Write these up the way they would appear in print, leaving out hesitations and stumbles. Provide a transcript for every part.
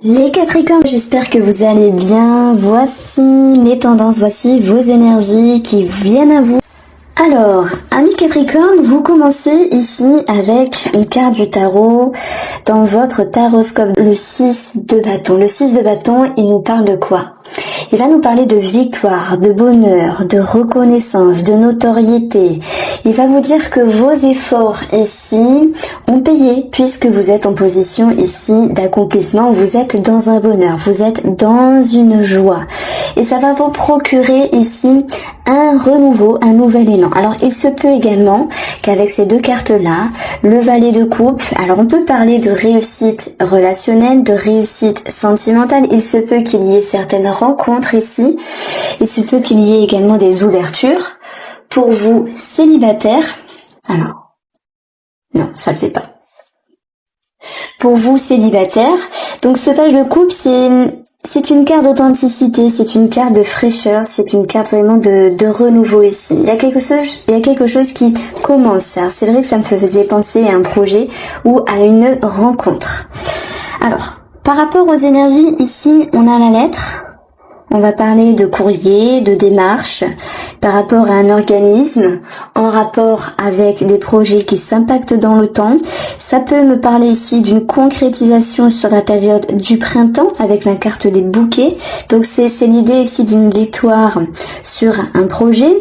Les Capricornes, j'espère que vous allez bien. Voici les tendances, voici vos énergies qui viennent à vous. Alors, amis Capricorne, vous commencez ici avec une carte du tarot dans votre taroscope, le 6 de bâton. Le 6 de bâton, il nous parle de quoi? Il va nous parler de victoire, de bonheur, de reconnaissance, de notoriété. Il va vous dire que vos efforts ici ont payé puisque vous êtes en position ici d'accomplissement, vous êtes dans un bonheur, vous êtes dans une joie. Et ça va vous procurer ici un renouveau, un nouvel élan. Alors il se peut également qu'avec ces deux cartes-là, le valet de coupe, alors on peut parler de réussite relationnelle, de réussite sentimentale, il se peut qu'il y ait certaines rencontres ici, il se peut qu'il y ait également des ouvertures. Pour vous célibataires, alors, non, ça le fait pas. Pour vous célibataires, donc ce page de coupe, c'est une carte d'authenticité, c'est une carte de fraîcheur, c'est une carte vraiment de renouveau ici. Il y a quelque chose qui commence. C'est vrai que ça me faisait penser à un projet ou à une rencontre. Alors, par rapport aux énergies, ici, on a la lettre. On va parler de courrier, de démarche, par rapport à un organisme, en rapport avec des projets qui s'impactent dans le temps. Ça peut me parler ici d'une concrétisation sur la période du printemps, avec la carte des bouquets. Donc c'est l'idée ici d'une victoire sur un projet.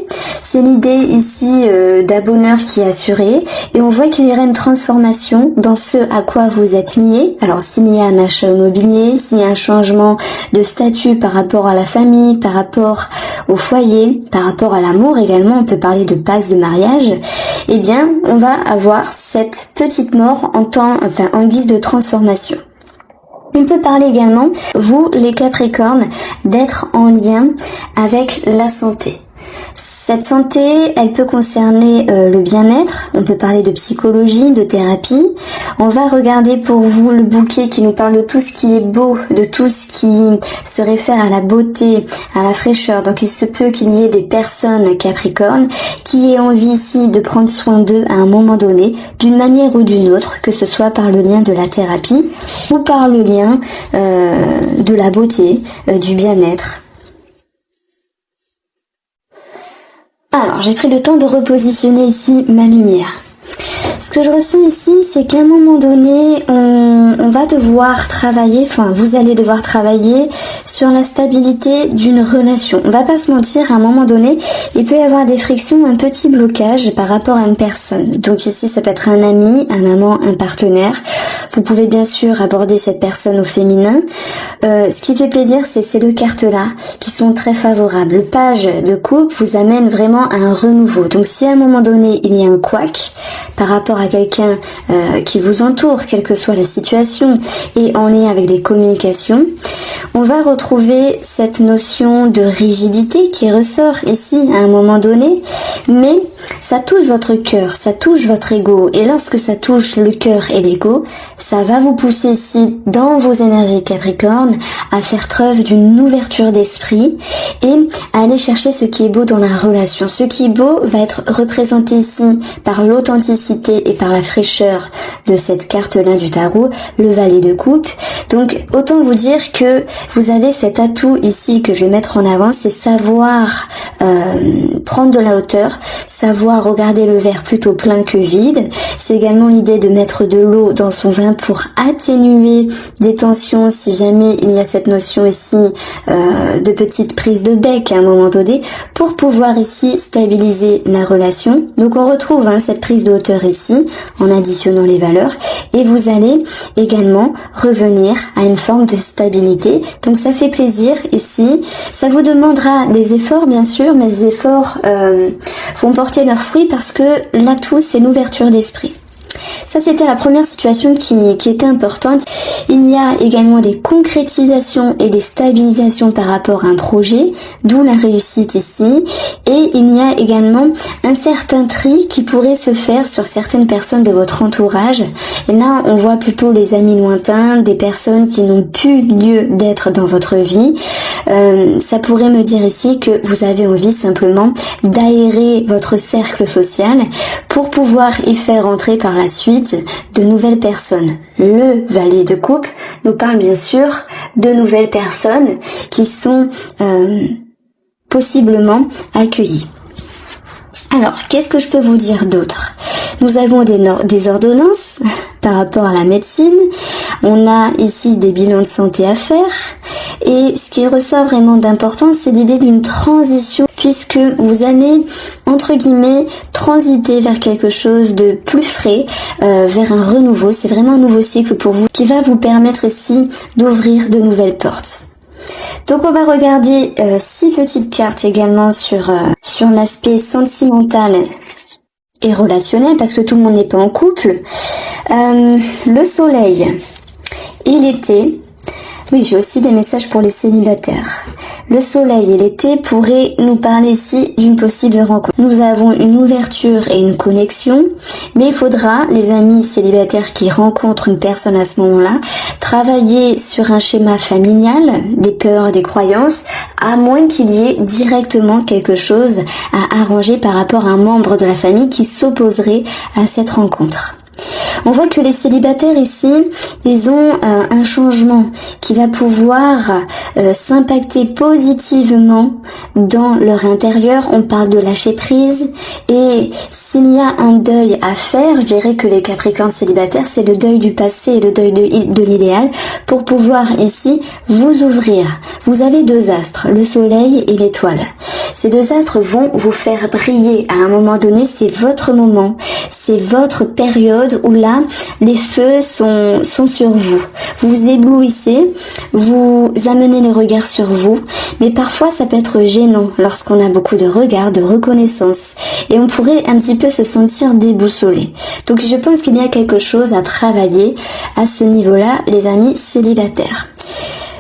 C'est l'idée ici d'un bonheur qui est assuré. Et on voit qu'il y aura une transformation dans ce à quoi vous êtes lié. Alors s'il y a un achat immobilier, s'il y a un changement de statut par rapport à la famille, par rapport au foyer, par rapport à l'amour également, on peut parler de passe de mariage, eh bien, on va avoir cette petite mort en guise de transformation. On peut parler également, vous, les Capricornes, d'être en lien avec la santé. Cette santé, elle peut concerner le bien-être, on peut parler de psychologie, de thérapie. On va regarder pour vous le bouquet qui nous parle de tout ce qui est beau, de tout ce qui se réfère à la beauté, à la fraîcheur. Donc il se peut qu'il y ait des personnes Capricornes qui aient envie ici de prendre soin d'eux à un moment donné, d'une manière ou d'une autre, que ce soit par le lien de la thérapie ou par le lien de la beauté, du bien-être. Alors, j'ai pris le temps de repositionner ici ma lumière. Ce que je ressens ici, c'est qu'à un moment donné, on va devoir travailler, vous allez devoir travailler sur la stabilité d'une relation. On va pas se mentir, à un moment donné, il peut y avoir des frictions, un petit blocage par rapport à une personne. Donc ici, ça peut être un ami, un amant, un partenaire. Vous pouvez bien sûr aborder cette personne au féminin. Ce qui fait plaisir, c'est ces deux cartes-là qui sont très favorables. Le page de coupe vous amène vraiment à un renouveau. Donc si à un moment donné, il y a un couac par rapport à quelqu'un qui vous entoure, quelle que soit la situation, et en lien avec des communications, on va retrouver cette notion de rigidité qui ressort ici à un moment donné, mais ça touche votre cœur, ça touche votre ego, et lorsque ça touche le cœur et l'ego, ça va vous pousser ici dans vos énergies Capricorne à faire preuve d'une ouverture d'esprit et à aller chercher ce qui est beau dans la relation. Ce qui est beau va être représenté ici par l'authenticité et par la fraîcheur de cette carte-là du tarot, le valet de coupe. Donc autant vous dire que vous avez cet atout ici que je vais mettre en avant, c'est savoir prendre de la hauteur, savoir regarder le verre plutôt plein que vide. C'est également l'idée de mettre de l'eau dans son vin pour atténuer des tensions si jamais il y a cette notion ici de petite prise de bec à un moment donné, pour pouvoir ici stabiliser la relation. Donc on retrouve cette prise de hauteur ici en additionnant les valeurs, et vous allez également revenir à une forme de stabilité. Donc ça fait plaisir ici. Ça vous demandera des efforts bien sûr, mais les efforts vont porter leurs fruits parce que l'atout c'est l'ouverture d'esprit. Ça, c'était la première situation qui était importante. Il y a également des concrétisations et des stabilisations par rapport à un projet, d'où la réussite ici. Et il y a également un certain tri qui pourrait se faire sur certaines personnes de votre entourage. Et là, on voit plutôt les amis lointains, des personnes qui n'ont plus lieu d'être dans votre vie. Ça pourrait me dire ici que vous avez envie simplement d'aérer votre cercle social pour pouvoir y faire entrer par la suite de nouvelles personnes. Le valet de coupe nous parle bien sûr de nouvelles personnes qui sont possiblement accueillies. Alors, qu'est-ce que je peux vous dire d'autre? Nous avons des ordonnances par rapport à la médecine. On a ici des bilans de santé à faire. Et ce qui ressort vraiment d'important, c'est l'idée d'une transition, puisque vous allez, entre guillemets, transiter vers quelque chose de plus frais, vers un renouveau. C'est vraiment un nouveau cycle pour vous qui va vous permettre ici d'ouvrir de nouvelles portes. Donc on va regarder 6 petites cartes également sur l'aspect sentimental et relationnel, parce que tout le monde n'est pas en couple. Le soleil et l'été. Oui, j'ai aussi des messages pour les célibataires. Le soleil et l'été pourraient nous parler ici d'une possible rencontre. Nous avons une ouverture et une connexion, mais il faudra, les amis célibataires qui rencontrent une personne à ce moment-là, travailler sur un schéma familial, des peurs et des croyances, à moins qu'il y ait directement quelque chose à arranger par rapport à un membre de la famille qui s'opposerait à cette rencontre. On voit que les célibataires ici, ils ont un changement qui va pouvoir s'impacter positivement dans leur intérieur. On parle de lâcher prise, et s'il y a un deuil à faire, je dirais que les Capricornes célibataires, c'est le deuil du passé et le deuil de l'idéal pour pouvoir ici vous ouvrir. Vous avez 2 astres, le soleil et l'étoile. Ces 2 astres vont vous faire briller à un moment donné, c'est votre moment, c'est votre période où là, les feux sont sur vous. Vous vous éblouissez, vous amenez les regards sur vous, mais parfois ça peut être gênant lorsqu'on a beaucoup de regards, de reconnaissance, et on pourrait un petit peu se sentir déboussolé. Donc je pense qu'il y a quelque chose à travailler à ce niveau-là, les amis célibataires.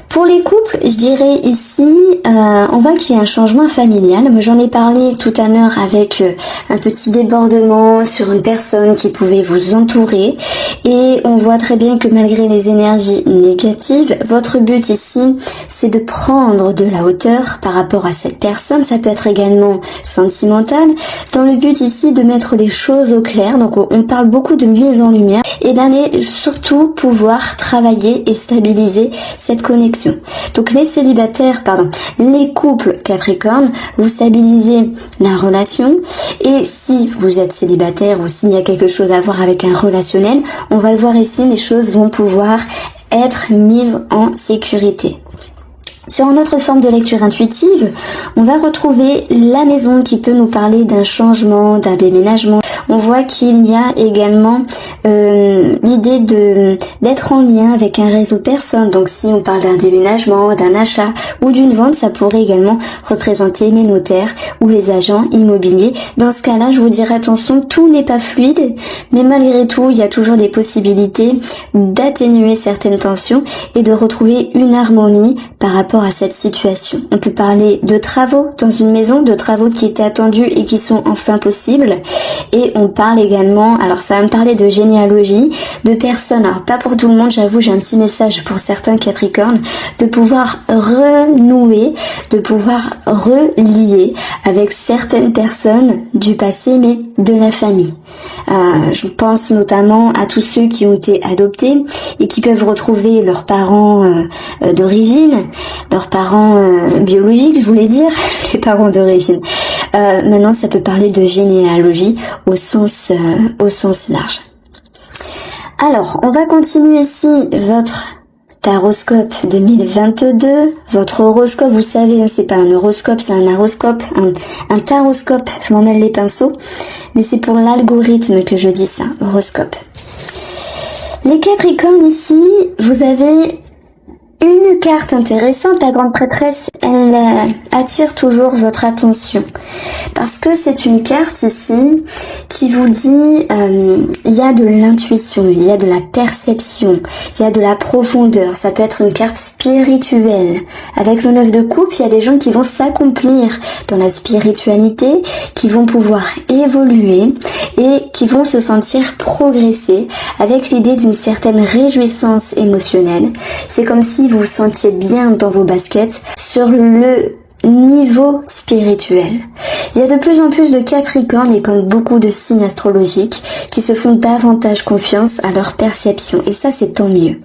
Pour les couples, je dirais ici, on voit qu'il y a un changement familial. J'en ai parlé tout à l'heure avec un petit débordement sur une personne qui pouvait vous entourer. Et on voit très bien que malgré les énergies négatives, votre but ici, c'est de prendre de la hauteur par rapport à cette personne. Ça peut être également sentimental, dans le but ici de mettre les choses au clair. Donc on parle beaucoup de mise en lumière et d'aller surtout pouvoir travailler et stabiliser cette connexion. Donc les couples Capricorne, vous stabilisez la relation, et si vous êtes célibataire ou s'il y a quelque chose à voir avec un relationnel, on va le voir ici, les choses vont pouvoir être mises en sécurité. Sur une autre forme de lecture intuitive, on va retrouver la maison qui peut nous parler d'un changement, d'un déménagement. On voit qu'il y a également l'idée d'être en lien avec un réseau de personnes. Donc si on parle d'un déménagement, d'un achat ou d'une vente, ça pourrait également représenter les notaires ou les agents immobiliers. Dans ce cas-là, je vous dirais attention, tout n'est pas fluide, mais malgré tout, il y a toujours des possibilités d'atténuer certaines tensions et de retrouver une harmonie par rapport à cette situation. On peut parler de travaux dans une maison, de travaux qui étaient attendus et qui sont enfin possibles. Et on parle également, alors ça va me parler de généalogie, de personnes, alors pas pour tout le monde, j'avoue, j'ai un petit message pour certains Capricornes, de pouvoir renouer, de pouvoir relier avec certaines personnes du passé, mais de la famille. Je pense notamment à tous ceux qui ont été adoptés et qui peuvent retrouver leurs parents d'origine, leurs parents biologiques, je voulais dire, les parents d'origine. Maintenant, ça peut parler de généalogie au sens large. Alors, on va continuer ici votre taroscope 2022. Votre horoscope, vous savez, c'est pas un horoscope, c'est un horoscope, un taroscope, je m'en mêle les pinceaux, mais c'est pour l'algorithme que je dis ça, horoscope. Les Capricornes ici, vous avez une carte intéressante, la grande prêtresse, elle attire toujours votre attention parce que c'est une carte ici qui vous dit il y a de l'intuition, il y a de la perception, il y a de la profondeur. Ça peut être une carte spirituelle. Avec le 9 de coupe, il y a des gens qui vont s'accomplir dans la spiritualité, qui vont pouvoir évoluer et qui vont se sentir progresser avec l'idée d'une certaine réjouissance émotionnelle. C'est comme si vous vous sentiez bien dans vos baskets sur le niveau spirituel. Il y a de plus en plus de Capricornes et comme beaucoup de signes astrologiques qui se font davantage confiance à leur perception et ça c'est tant mieux.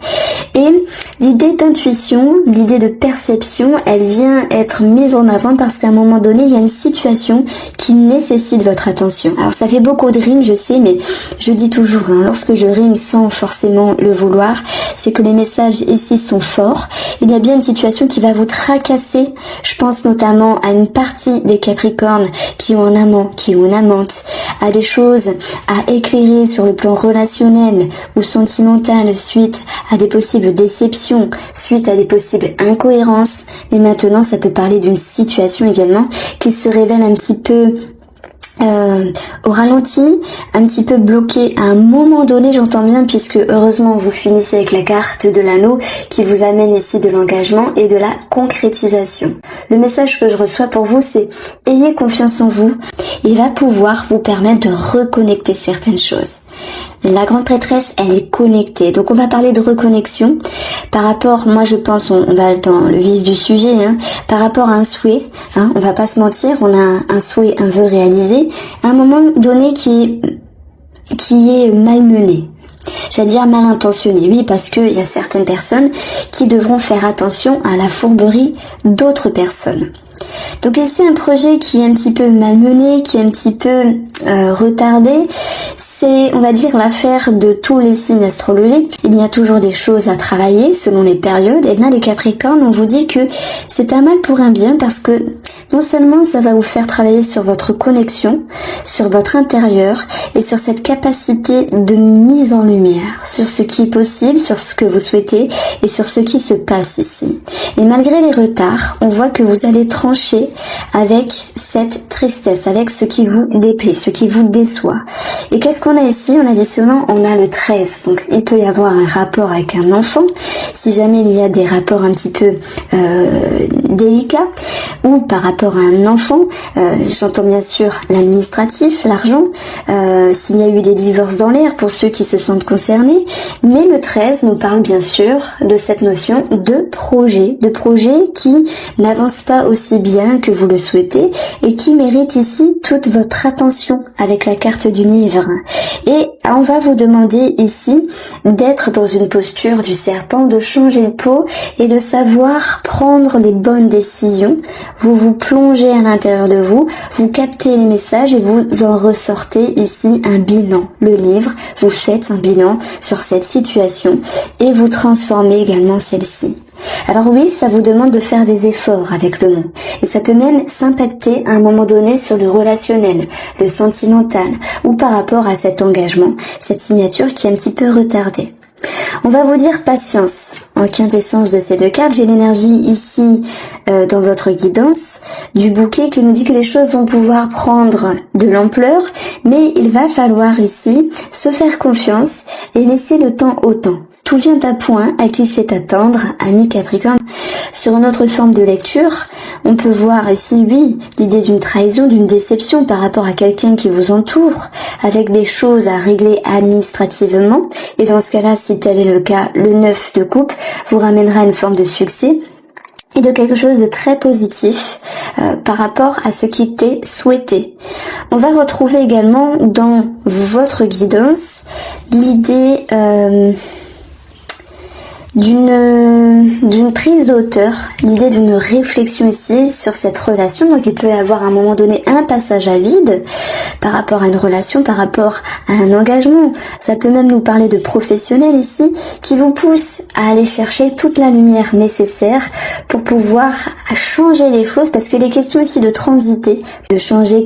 Et l'idée d'intuition, l'idée de perception, elle vient être mise en avant parce qu'à un moment donné il y a une situation qui nécessite votre attention. Alors ça fait beaucoup de rimes je sais mais je dis toujours lorsque je rime sans forcément le vouloir, c'est que les messages ici sont forts. Il y a bien une situation qui va vous tracasser, je pense notamment à une partie des Capricornes qui ont un amant, qui ont une amante, à des choses à éclairer sur le plan relationnel ou sentimental suite à des possibles déceptions, suite à des possibles incohérences. Mais maintenant, ça peut parler d'une situation également qui se révèle un petit peu au ralenti, un petit peu bloqué à un moment donné, j'entends bien, puisque heureusement vous finissez avec la carte de l'anneau qui vous amène ici de l'engagement et de la concrétisation. Le message que je reçois pour vous, c'est ayez confiance en vous, il va pouvoir vous permettre de reconnecter certaines choses. La grande prêtresse, elle est connectée. Donc on va parler de reconnexion par rapport, moi je pense, on va dans le vif du sujet, par rapport à un souhait. On va pas se mentir, on a un souhait, un vœu réalisé, à un moment donné qui est malmené. J'allais dire mal intentionné, oui, parce qu'il y a certaines personnes qui devront faire attention à la fourberie d'autres personnes. Donc ici un projet qui est un petit peu malmené, qui est un petit peu retardé, c'est on va dire l'affaire de tous les signes astrologiques. Il y a toujours des choses à travailler selon les périodes, et bien les Capricornes on vous dit que c'est un mal pour un bien parce que non seulement ça va vous faire travailler sur votre connexion, sur votre intérieur et sur cette capacité de mise en lumière, sur ce qui est possible, sur ce que vous souhaitez et sur ce qui se passe ici. Et malgré les retards, on voit que vous allez trancher avec cette tristesse, avec ce qui vous déplaît, ce qui vous déçoit. Et qu'est-ce qu'on a ici? On a dit souvent, on a le 13. Donc il peut y avoir un rapport avec un enfant, si jamais il y a des rapports un petit peu délicats, ou par rapport à un enfant, j'entends bien sûr l'administratif, l'argent, s'il y a eu des divorces dans l'air pour ceux qui se sentent concernés, mais le 13 nous parle bien sûr de cette notion de projet qui n'avance pas aussi bien que vous le souhaitez et qui mérite ici toute votre attention avec la carte du livre. Et on va vous demander ici d'être dans une posture du serpent, de changer de peau et de savoir prendre les bonnes décisions. Vous vous plongez à l'intérieur de vous, vous captez les messages et vous en ressortez ici un bilan. Le livre, vous faites un bilan sur cette situation et vous transformez également celle-ci. Alors oui, ça vous demande de faire des efforts avec le monde. Et ça peut même s'impacter à un moment donné sur le relationnel, le sentimental, ou par rapport à cet engagement, cette signature qui est un petit peu retardée. On va vous dire patience. En quintessence de ces deux cartes, j'ai l'énergie ici dans votre guidance du bouquet qui nous dit que les choses vont pouvoir prendre de l'ampleur, mais il va falloir ici se faire confiance et laisser le temps au temps. Tout vient à point, à qui sait attendre, ami Capricorne. Sur une autre forme de lecture, on peut voir ici, oui, l'idée d'une trahison, d'une déception par rapport à quelqu'un qui vous entoure, avec des choses à régler administrativement. Et dans ce cas-là, si tel est le cas, le 9 de coupe vous ramènera à une forme de succès et de quelque chose de très positif par rapport à ce qui était souhaité. On va retrouver également dans votre guidance l'idée d'une prise de hauteur, l'idée d'une réflexion ici sur cette relation. Donc il peut y avoir à un moment donné un passage à vide par rapport à une relation, par rapport à un engagement. Ça peut même nous parler de professionnels ici qui vous poussent à aller chercher toute la lumière nécessaire pour pouvoir changer les choses, parce qu'il est question ici de transiter, de changer